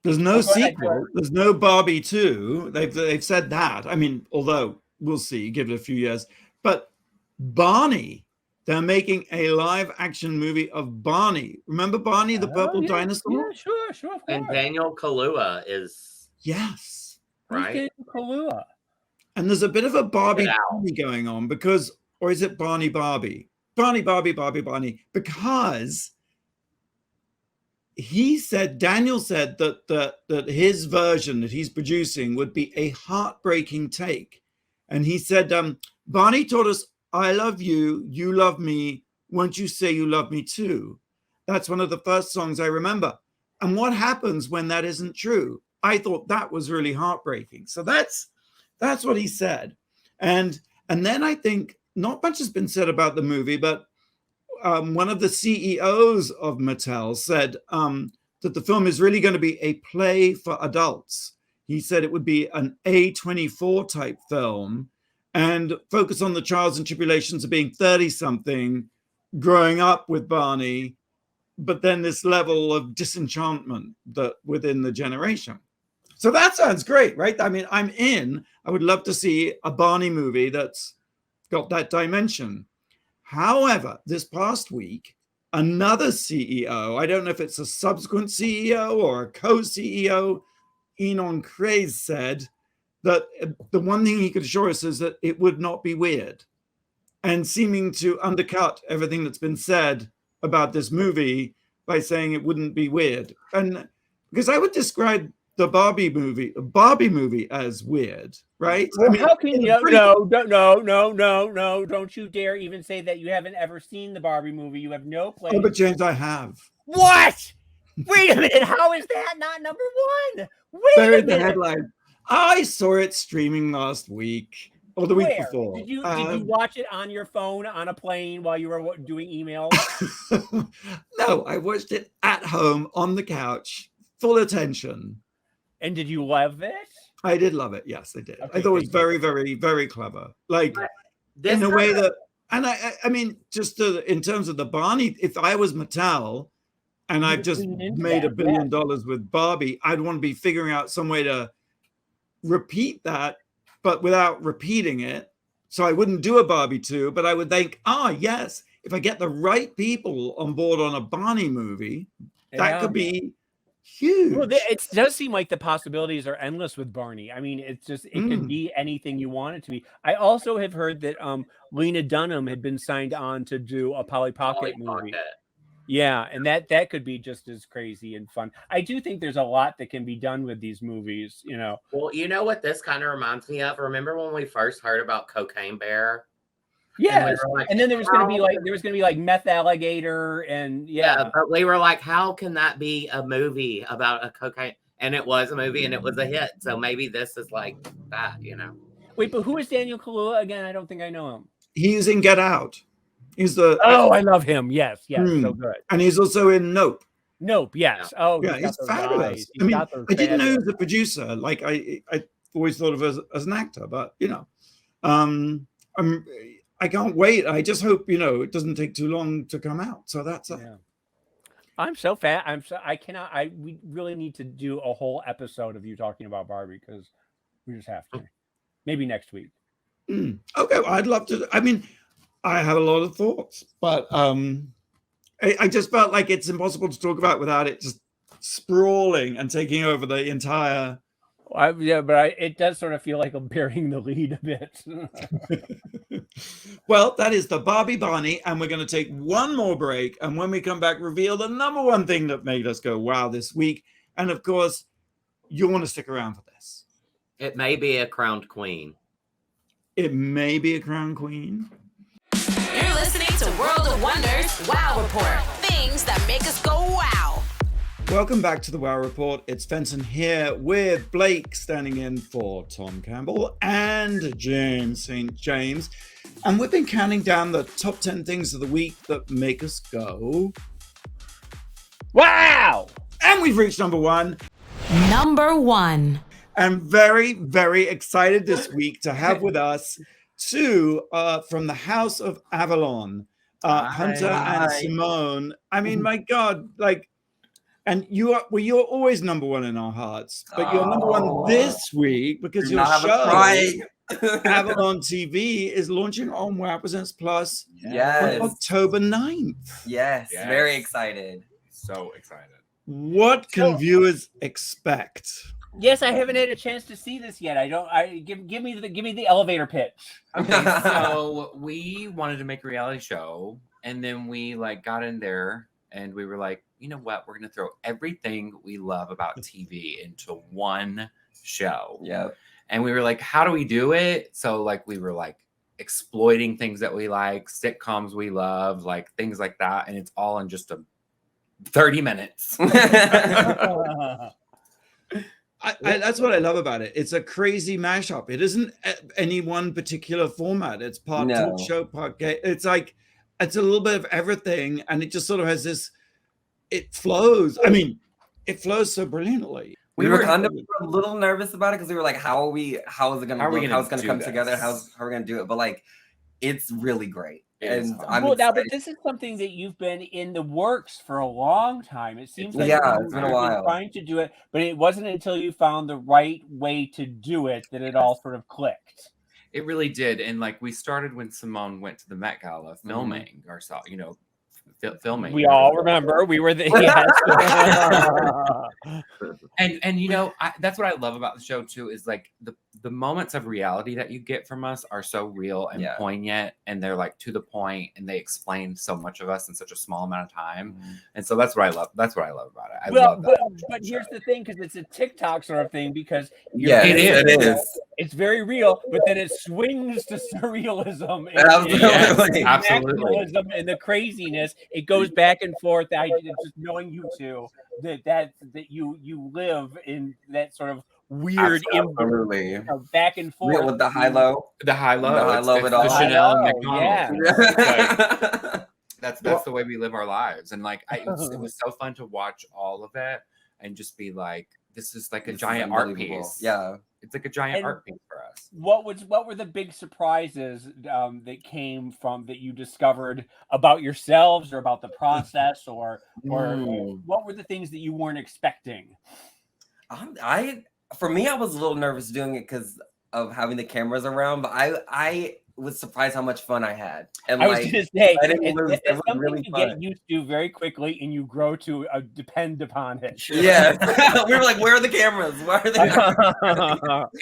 There's no sequel. There's no Barbie 2. They've said that. I mean, although we'll see, give it a few years. But Barney, they're making a live action movie of Barney. Remember Barney, the purple dinosaur? Yeah, sure. And Daniel Kaluuya is right. Daniel Kaluuya. And there's a bit of a Barbie going on or is it Barney Barbie? Barney, because Daniel said that his version that he's producing would be a heartbreaking take. And he said, Barney taught us, I love you, you love me, won't you say you love me too? That's one of the first songs I remember. And what happens when that isn't true? I thought that was really heartbreaking. So that's what he said. And then I think, not much has been said about the movie, but one of the CEOs of Mattel said that the film is really going to be a play for adults. He said it would be an A24 type film and focus on the trials and tribulations of being 30-something, growing up with Barney, but then this level of disenchantment that within the generation. So that sounds great, right? I mean, I'm in. I would love to see a Barney movie that's got that dimension. However, this past week, another CEO, I don't know if it's a subsequent CEO or a co-CEO, Enon Craze said that the one thing he could assure us is that it would not be weird, and seeming to undercut everything that's been said about this movie by saying it wouldn't be weird. And because I would describe the Barbie movie as weird, right? Well, I mean, how can you? pretty- No! Don't you dare even say that you haven't ever seen the Barbie movie. You have no place. Oh, but James, I have. What? Wait a minute. How is that not number one? Wait There a is the minute. headline. I saw it streaming last week or the week Where? before. Did you watch it on your phone on a plane while you were doing emails? No, I watched it at home on the couch, full attention. And did you love it? I did love it. Yes, I did. Okay, I thought it was thank very, very, very clever. Like This in a kind way of- that, and I mean, just in terms of the Barney, if I was Mattel and You I've would just lean into made that, $1 billion with Barbie, I'd want to be figuring out some way to repeat that, but without repeating it. So I wouldn't do a Barbie 2, but I would think, yes, if I get the right people on board on a Barney movie, that could be huge. Well, it does seem like the possibilities are endless with Barney. I mean, it can be anything you want it to be. I also have heard that Lena Dunham had been signed on to do a Polly Pocket movie. Yeah, and that could be just as crazy and fun. I do think there's a lot that can be done with these movies, you know. Well, you know what this kind of reminds me of? Remember when we first heard about Cocaine Bear? Yeah, like, and then there was going to be like Meth Alligator, and yeah, but we were like, how can that be a movie about a cocaine? And it was a movie, and it was a hit. So maybe this is like that, you know. Wait, but who is Daniel Kaluuya again? I don't think I know him. He's in Get Out. He's the I love him. Yes, so good. And he's also in Nope. Nope. Yes. Oh, yeah, he's fabulous. I mean, I didn't know he was a producer. Like I always thought of him as an actor, but you know, I can't wait. I just hope it doesn't take too long to come out. So that's it. Yeah. I'm so fat. We really need to do a whole episode of you talking about Barbie because we just have to. Maybe next week. Okay, well, I'd love to. I mean, I have a lot of thoughts, but I just felt like it's impossible to talk about without it just sprawling and taking over the entire. It does sort of feel like I'm bearing the lead a bit. Well, that is the Barbie Barney, and we're going to take one more break, and when we come back, reveal the number one thing that made us go wow this week. And of course, you want to stick around for this. It may be a crowned queen. It may be a crown queen. You're listening to World of Wonders Wow Report. Things that make us go wow. Welcome back to the Wow Report. It's Fenton here with Blake standing in for Tom Campbell and James St. James. And we've been counting down the top 10 things of the week that make us go wow! And we've reached number one. Number one. I'm very, very excited this week to have with us two from the House of Avalon, Hunter and Symone. I mean, my God, and you're always number one in our hearts, but you're number one this week because your show, AvalonTV, is launching on Wow Presents Plus on October 9th. Yes, very excited. So excited. What can viewers expect? Yes, I haven't had a chance to see this yet. Give me the elevator pitch. Okay, so we wanted to make a reality show, and then we got in there and we were like, you know what? We're gonna throw everything we love about TV into one show. Yeah. And we were like, how do we do it? So we were exploiting things that we like, sitcoms we love, things like that, and it's all in just 30 minutes. That's what I love about it. It's a crazy mashup. It isn't any one particular format. It's part talk show, part gay. It's it's a little bit of everything, and it just sort of has this. It flows. I mean, it flows so brilliantly. We were kind of a little nervous about it because we were like, how is it going to look? How it's going to come together? How are we going to do it? But it's really great. And I'm Well, now, but excited. this is something that you've been in the works for a long time. It seems like Yeah, you've it's been a been while. trying to do it, but it wasn't until you found the right way to do it that it all sort of clicked. It really did. And like we started when Symone went to the Met Gala filming ourselves, filming. We all remember we were there. And that's what I love about the show too, is like the moments of reality that you get from us are so real and poignant, and they're like to the point, and they explain so much of us in such a small amount of time. And so that's what I love. That's what I love about it. I love that. But here's the thing, because it's a TikTok sort of thing, because it is. It's very real, but then it swings to surrealism Absolutely. absolutely, and the craziness. It goes back and forth. I just knowing you two, that you live in that sort of weird back and forth with the high low. The high low. It's the Chanel and McDonald's. Yeah. That's the way we live our lives. And like it was so fun to watch all of it and just be like, this is like a giant art piece. Yeah. It's like a giant art piece for us. What were the big surprises that came from that you discovered about yourselves or about the process or what were the things that you weren't expecting? For me, I was a little nervous doing it because of having the cameras around, but I was surprised how much fun I had. And I was going to say, it's something really you fun. get used to very quickly, and you grow to depend upon it. Yeah, we were like, "Where are the cameras? Why are they?"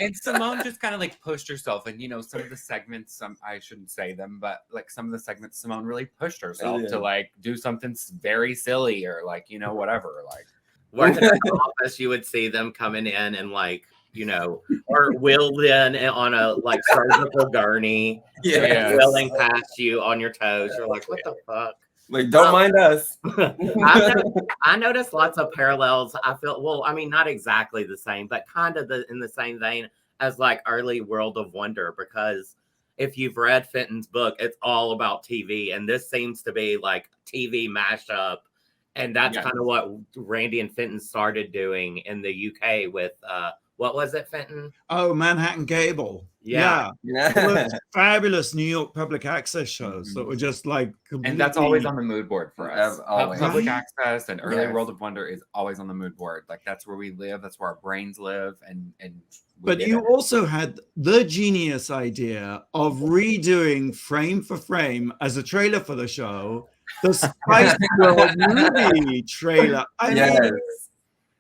And Symone just kind of like pushed herself, and some of the segments, I shouldn't say them, but like some of the segments, Symone really pushed herself to like do something very silly or like whatever. Like working in the office, you would see them coming in and like. Or wheeled in on a like surgical gurney, wheeling past you on your toes. You're like, what the fuck? Like, don't mind us. I noticed lots of parallels. I feel, not exactly the same, but kind of in the same vein as like early World of Wonder, because if you've read Fenton's book, it's all about TV, and this seems to be like TV mashup. And that's kind of what Randy and Fenton started doing in the UK with what was it, Fenton? Oh, Manhattan Cable. Yeah. Fabulous New York public access shows that were just like completely... And that's always on the mood board for us. Always. Public access and early World of Wonder is always on the mood board. Like that's where we live. That's where our brains live. But you also had the genius idea of redoing frame for frame as a trailer for the show, the Spice World movie trailer.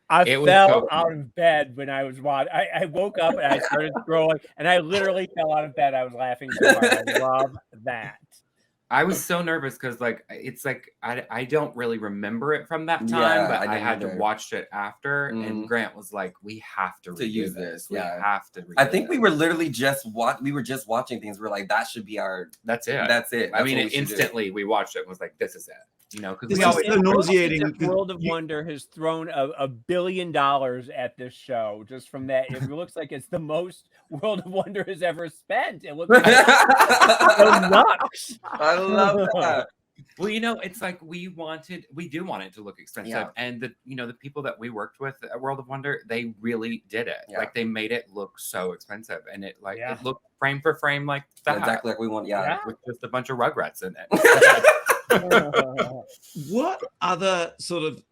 I fell out of bed when I was watching. I woke up and I started scrolling, and I literally fell out of bed. I was laughing so hard. I love that. I was so nervous because it's like I don't really remember it from that time, but I had to watch it after, and Grant was like, "We have to use this. We have to." I think we were literally just watching things. We're like, that should be our. That's it. That's it. I mean, instantly we watched it and was like, "This is it." Because we always nauseating. World of Wonder has thrown $1 billion at this show just from that. It looks like it's the most World of Wonder has ever spent. It looks like nuts. I love that. Well, it's like we do want it to look expensive, and the people that we worked with at World of Wonder, they really did it. Like they made it look so expensive, and it looked frame for frame like that, exactly like we want. With just a bunch of Rugrats in it. What other sort of,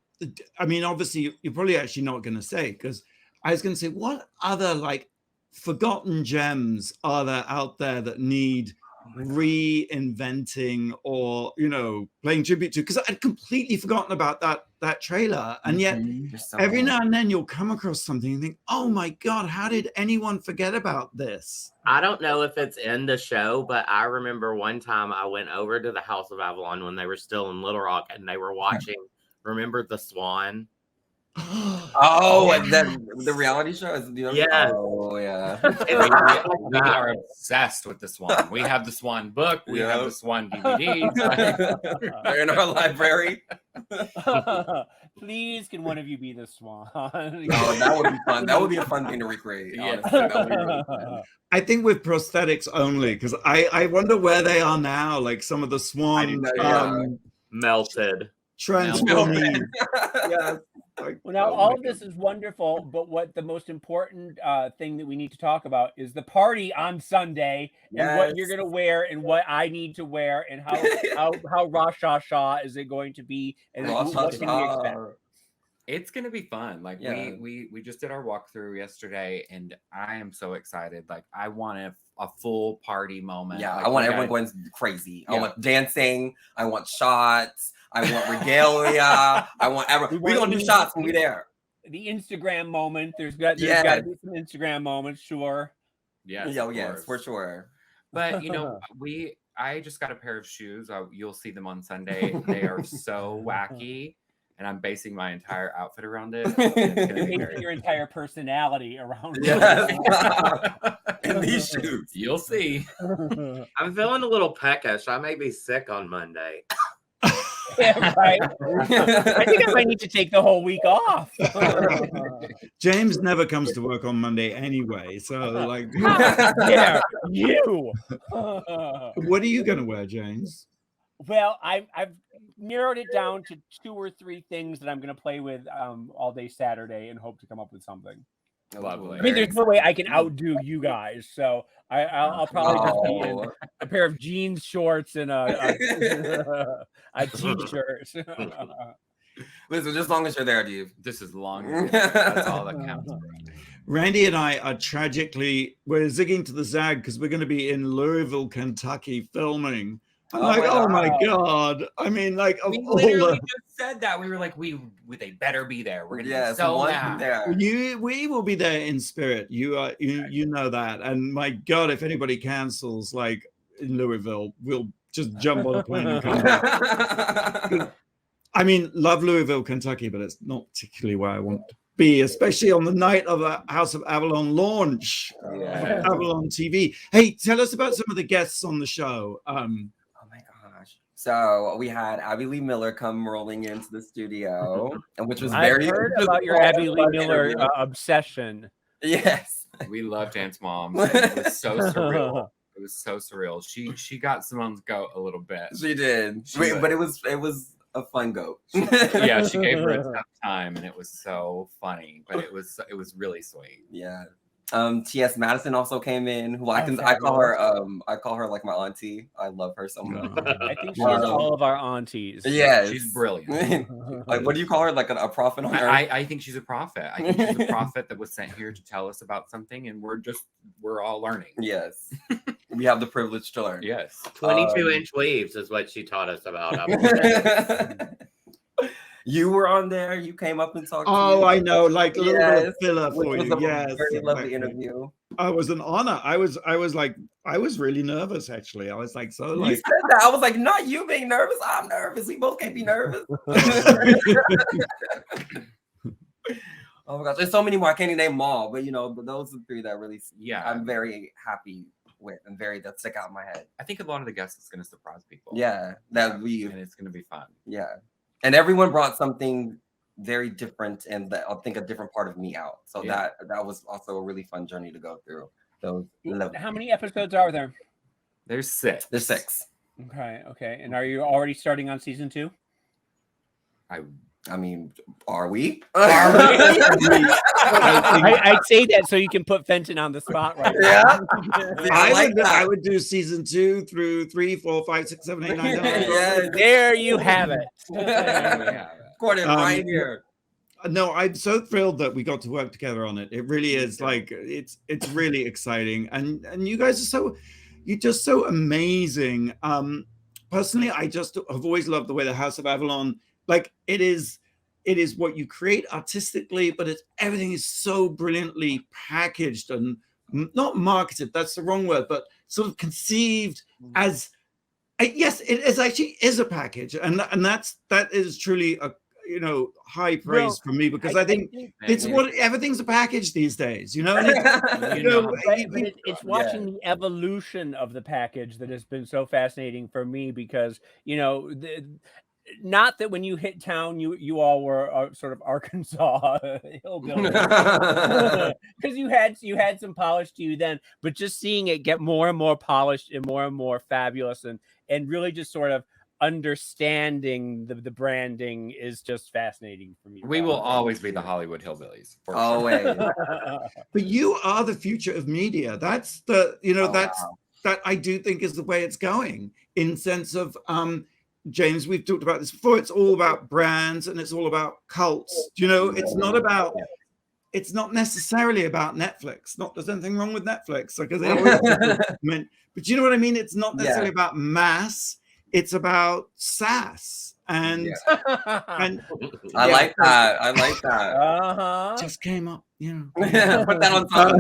obviously you're probably actually not going to say, because I was going to say, what other like forgotten gems are there out there that need reinventing or playing tribute to? Because I'd completely forgotten about that trailer, and yet every now and then you'll come across something and think, oh my god, how did anyone forget about this? I don't know if it's in the show, but I remember one time I went over to the House of Avalon when they were still in Little Rock, and they were watching remember The Swan? And then the reality show is we are obsessed with the Swan. We have the Swan book, we have the Swan DVD. They're in our library. Please, can one of you be the Swan? That would be fun. That would be a fun thing to recreate. Honestly. That would be really fun. I think with prosthetics only, because I wonder where they are now. Like some of the Swan melted. transforming. Like, Well, now oh all my of this God. is wonderful, but what the most important thing that we need to talk about is the party on Sunday and what you're Yes. gonna wear and what I need to wear and how Rosh is it going to be and what can we expect? It's gonna be fun. Like Yeah. we just did our walkthrough yesterday, and I am so excited. Like I want a full party moment. Yeah, Like, I want we everyone gotta- going crazy. I Yeah. want dancing. I want shots. I want regalia. I want everyone. We're gonna do shots when we're there. The Instagram moment. There's got to Yes. be some Instagram moments, sure. Yes, Oh, of yes, course. for sure. But you know, I just got a pair of shoes. You'll see them on Sunday. They are so wacky, and I'm basing my entire outfit around it. And it's gonna be Basing your entire personality around Yes. In these shoes. You'll see. I'm feeling a little peckish. I may be sick on Monday. Yeah, right. I think I might need to take the whole week off. James never comes to work on Monday anyway, so like, Yeah, you. what are you gonna wear, James? Well, I've narrowed it down to 2 or 3 things that I'm going to play with all day Saturday and hope to come up with something. Lovely. I mean, there's no way I can outdo you guys, so I'll probably just be in a pair of jeans, shorts, and a t-shirt. Listen, just as long as you're there, dude. This is long. That's all that counts. Randy and I are we're zigging to the zag because we're going to be in Louisville, Kentucky filming. I'm like, oh my God. I mean, like, of We all literally the, just said that. We were like, they better be there. We're gonna Yes, be so one mad. there. we will be there in spirit. You know that. And my God, if anybody cancels, like in Louisville, we'll just jump on a plane and come back. I mean, love Louisville, Kentucky, but it's not particularly where I want to be, especially on the night of the House of Avalon launch, Yeah. AvalonTV. Hey, tell us about some of the guests on the show. Oh my gosh. So we had Abby Lee Miller come rolling into the studio, and which was very. I've heard about your Abby Lee Miller obsession. Yes. We love Dance Moms. It was so surreal. It was so surreal. She got Simone's goat a little bit. She did. She But it was a fun goat. Yeah, she gave her a tough time, and it was so funny. But it was really sweet. Yeah. T.S. Madison also came in, who I call her like my auntie. I love her so much. I think she is all of our aunties. Yes. She's brilliant. Like, what do you call her? Like a prophet on earth? I think she's a prophet. I think she's a prophet that was sent here to tell us about something, and we're all learning. Yes. We have the privilege to learn. Yes. 22-inch weaves is what she taught us about. You were on there. You came up and talked. Oh, I know, like a little bit of filler Which for was you. a Yes, very lovely exactly. interview. It was an honor. I was really nervous actually. I was like, so You like, said that. I was like, not you being nervous. I'm nervous. We both can't be nervous. Oh my gosh, there's so many more. I can't even name them all, but but those are the 3 that really, I'm very happy with and that stick out in my head. I think a lot of the guests is going to surprise people. Yeah, and it's going to be fun. Yeah, and everyone brought something very different, and I think a different part of me out. So that was also a really fun journey to go through. So how many episodes are there? There's 6. There's 6. Okay. And are you already starting on season 2? I mean, are we? I'd say that so you can put Fenton on the spot right now. Yeah. I would do season 2 through 3, 4, 5, 6, 7, 8, 9, 10. Yeah. There you have it. Gordon, right here. No, I'm so thrilled that we got to work together on it. It really is like it's really exciting, and you guys are you're just so amazing. Personally, I just have always loved the way the House of Avalon, like it is what you create artistically, but everything is so brilliantly packaged and not marketed. That's the wrong word, but sort of conceived as yes, it is actually is a package, and that is truly a high praise for me, because I think it's what everything's a package these days, and it's watching the evolution of the package that has been so fascinating for me, because not that when you hit town you all were sort of Arkansas hillbillies, because you had some polish to you then, but just seeing it get more and more polished and more fabulous and really just sort of understanding the branding is just fascinating for me. We will always be the Hollywood hillbillies. For Always. But you are the future of media. That's the, you know, Wow. that I do think is the way it's going, in sense of James, we've talked about this before. It's all about brands and it's all about cults. You know, it's not about, it's not necessarily about Netflix. Not there's anything wrong with Netflix, because they always meant, but you know what I mean? It's not necessarily about mass, it's about sass. And and I like that. I like that. Uh-huh. just came up, you know. Put that on top.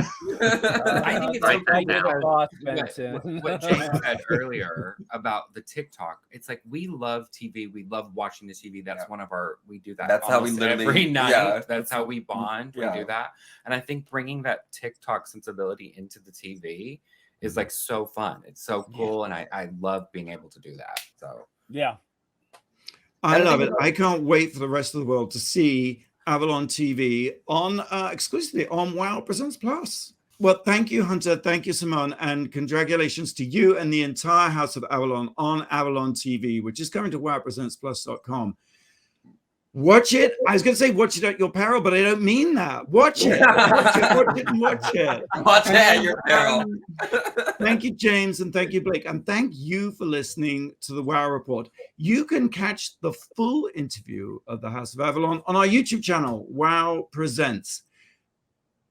I think it's Right so now, cool you're the boss, what Benson. what James said earlier about the TikTok. It's like we love TV. We love watching the TV. That's one of our. We do that. That's how we almost literally- every night. yeah. That's how we bond. Yeah. We do that, and I think bringing that TikTok sensibility into the TV is like so fun. It's so cool, and I love being able to do that. So Yeah. I love it. I can't wait for the rest of the world to see Avalon TV on exclusively on Wow Presents Plus. Well, thank you, Hunter. Thank you, Symone, and congratulations to you and the entire House of Avalon on Avalon TV, which is coming to wowpresentsplus.com. Watch it. I was going to say watch it at your peril, but I don't mean that. Watch it. Watch it. Watch it. And watch it. Watch it at your peril. Thank you, James, and thank you, Blake, and thank you for listening to the Wow Report. You can catch the full interview of the House of Avalon on our YouTube channel, Wow Presents.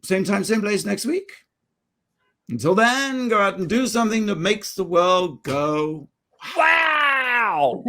Same time, same place next week. Until then, go out and do something that makes the world go Wow.